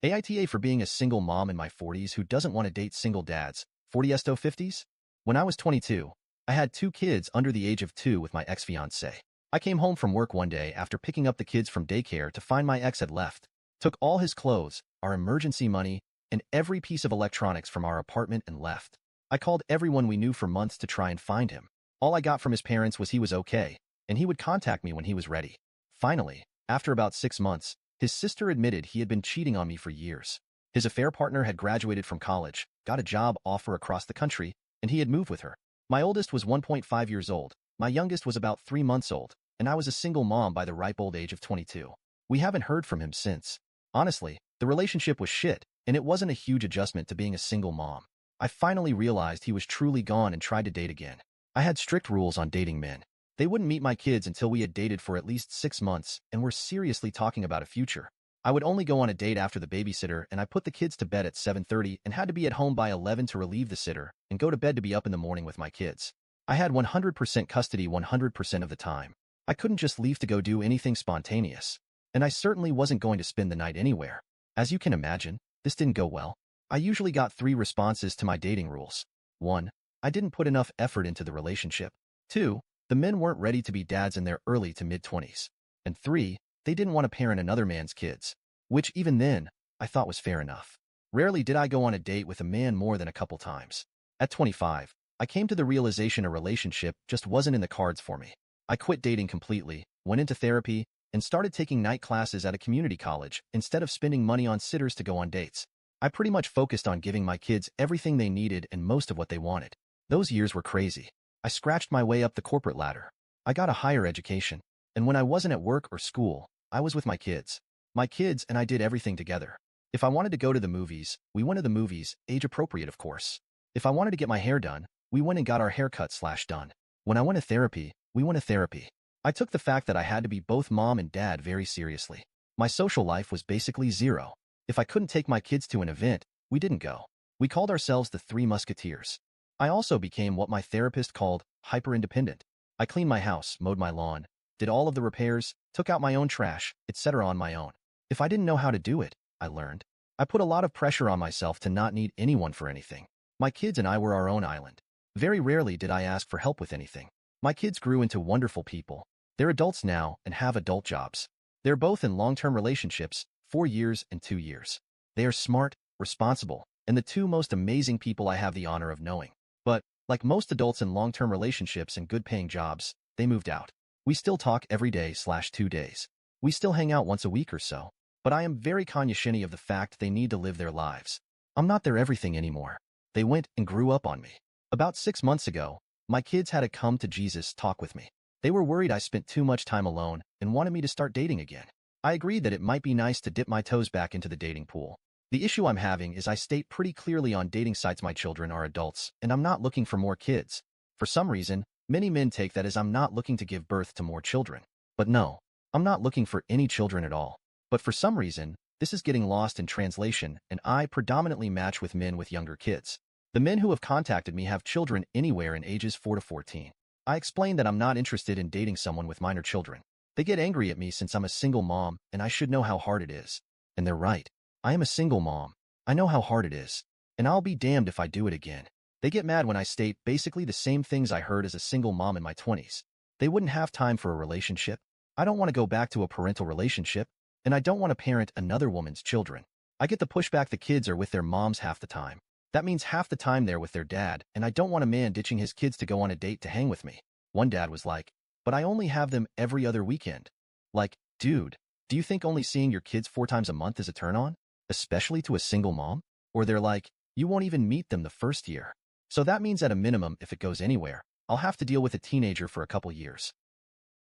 AITA for being a single mom in my 40s who doesn't want to date single dads. 40s-50s? When I was 22, I had 2 kids under the age of 2 with my ex-fiancée. I came home from work one day after picking up the kids from daycare to find my ex had left, took all his clothes, our emergency money, and every piece of electronics from our apartment and left. I called everyone we knew for months to try and find him. All I got from his parents was he was okay, and he would contact me when he was ready. Finally, after about 6 months, his sister admitted he had been cheating on me for years. His affair partner had graduated from college, got a job offer across the country, and he had moved with her. My oldest was 1.5 years old, my youngest was about 3 months old, and I was a single mom by the ripe old age of 22. We haven't heard from him since. Honestly, the relationship was shit, and it wasn't a huge adjustment to being a single mom. I finally realized he was truly gone and tried to date again. I had strict rules on dating men. They wouldn't meet my kids until we had dated for at least 6 months and were seriously talking about a future. I would only go on a date after the babysitter, and I put the kids to bed at 7:30 and had to be at home by 11 to relieve the sitter and go to bed to be up in the morning with my kids. I had 100% custody 100% of the time. I couldn't just leave to go do anything spontaneous. And I certainly wasn't going to spend the night anywhere. As you can imagine, this didn't go well. I usually got 3 responses to my dating rules. 1. I didn't put enough effort into the relationship. 2. The men weren't ready to be dads in their early to mid-20s. And 3. They didn't want to parent another man's kids. Which, even then, I thought was fair enough. Rarely did I go on a date with a man more than a couple times. At 25, I came to the realization a relationship just wasn't in the cards for me. I quit dating completely, went into therapy, and started taking night classes at a community college instead of spending money on sitters to go on dates. I pretty much focused on giving my kids everything they needed and most of what they wanted. Those years were crazy. I scratched my way up the corporate ladder. I got a higher education. And when I wasn't at work or school, I was with my kids. My kids and I did everything together. If I wanted to go to the movies, we went to the movies, age appropriate of course. If I wanted to get my hair done, we went and got our haircut/done. When I went to therapy, we went to therapy. I took the fact that I had to be both mom and dad very seriously. My social life was basically zero. If I couldn't take my kids to an event, we didn't go. We called ourselves the Three Musketeers. I also became what my therapist called hyper-independent. I cleaned my house, mowed my lawn, did all of the repairs, took out my own trash, etc. on my own. If I didn't know how to do it, I learned. I put a lot of pressure on myself to not need anyone for anything. My kids and I were our own island. Very rarely did I ask for help with anything. My kids grew into wonderful people. They're adults now and have adult jobs. They're both in long-term relationships, 4 years and 2 years. They are smart, responsible, and the 2 most amazing people I have the honor of knowing. But, like most adults in long-term relationships and good-paying jobs, they moved out. We still talk every day/2 days. We still hang out once a week or so. But I am very cognizant of the fact they need to live their lives. I'm not their everything anymore. They went and grew up on me. About 6 months ago, my kids had a come-to-Jesus talk with me. They were worried I spent too much time alone and wanted me to start dating again. I agreed that it might be nice to dip my toes back into the dating pool. The issue I'm having is I state pretty clearly on dating sites my children are adults and I'm not looking for more kids. For some reason, many men take that as I'm not looking to give birth to more children. But no, I'm not looking for any children at all. But for some reason, this is getting lost in translation and I predominantly match with men with younger kids. The men who have contacted me have children anywhere in ages 4 to 14. I explain that I'm not interested in dating someone with minor children. They get angry at me since I'm a single mom and I should know how hard it is. And they're right. I am a single mom. I know how hard it is. And I'll be damned if I do it again. They get mad when I state basically the same things I heard as a single mom in my 20s. They wouldn't have time for a relationship. I don't want to go back to a parental relationship. And I don't want to parent another woman's children. I get the pushback the kids are with their moms half the time. That means half the time they're with their dad, and I don't want a man ditching his kids to go on a date to hang with me. One dad was like, but I only have them every other weekend. Like, dude, do you think only seeing your kids 4 times a month is a turn-on? Especially to a single mom? Or they're like, you won't even meet them the first year. So that means at a minimum, if it goes anywhere, I'll have to deal with a teenager for a couple years.